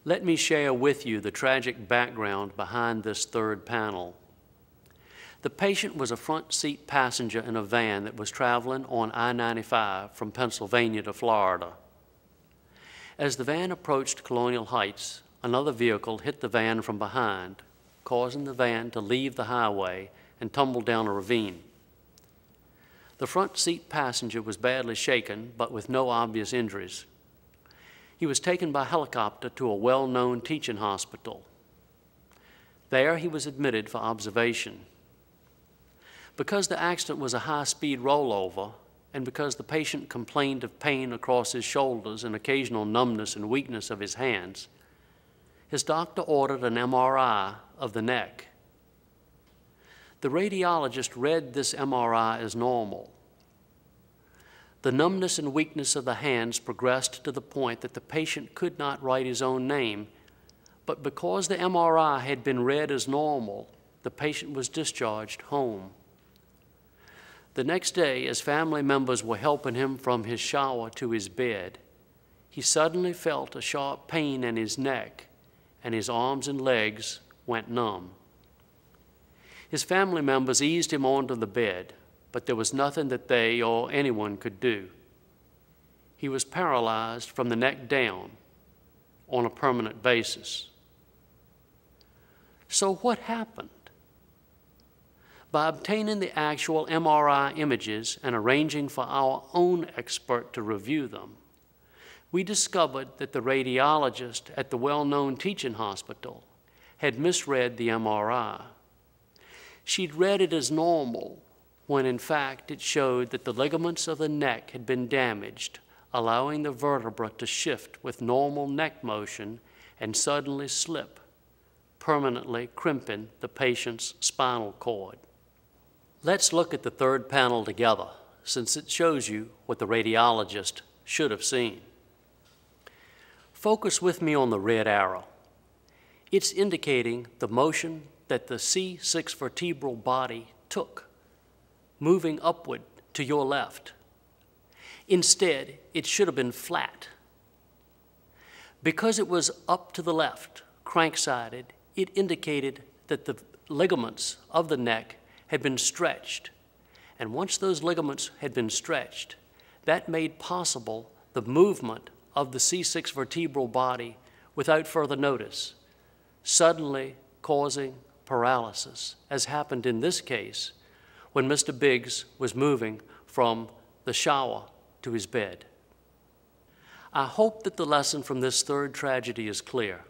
Let me share with you the tragic background behind this third panel. The patient was a front seat passenger in a van that was traveling on I-95 from Pennsylvania to Florida. As the van approached Colonial Heights, another vehicle hit the van from behind, causing the van to leave the highway and tumble down a ravine. The front seat passenger was badly shaken, but with no obvious injuries. He was taken by helicopter to a well-known teaching hospital. There he was admitted for observation. Because the accident was a high-speed rollover, and because the patient complained of pain across his shoulders and occasional numbness and weakness of his hands, his doctor ordered an MRI of the neck. The radiologist read this MRI as normal. The numbness and weakness of the hands progressed to the point that the patient could not write his own name, but because the MRI had been read as normal, the patient was discharged home. The next day, as family members were helping him from his shower to his bed, he suddenly felt a sharp pain in his neck, and his arms and legs went numb. His family members eased him onto the bed, but there was nothing that they or anyone could do. He was paralyzed from the neck down on a permanent basis. So what happened? By obtaining the actual MRI images and arranging for our own expert to review them, we discovered that the radiologist at the well-known teaching hospital had misread the MRI. She'd read it as normal, when in fact it showed that the ligaments of the neck had been damaged, allowing the vertebra to shift with normal neck motion and suddenly slip, permanently crimping the patient's spinal cord. Let's look at the third panel together, since it shows you what the radiologist should have seen. Focus with me on the red arrow. It's indicating the motion that the C6 vertebral body took, moving upward to your left. Instead, it should have been flat. Because it was up to the left, crank-sided, it indicated that the ligaments of the neck had been stretched. And once those ligaments had been stretched, that made possible the movement of the C6 vertebral body without further notice, suddenly causing paralysis, as happened in this case when Mr. Biggs was moving from the shower to his bed. I hope that the lesson from this third tragedy is clear.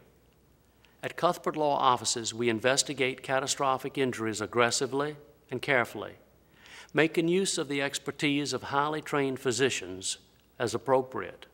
At Cuthbert Law offices, we investigate catastrophic injuries aggressively and carefully, making use of the expertise of highly trained physicians as appropriate.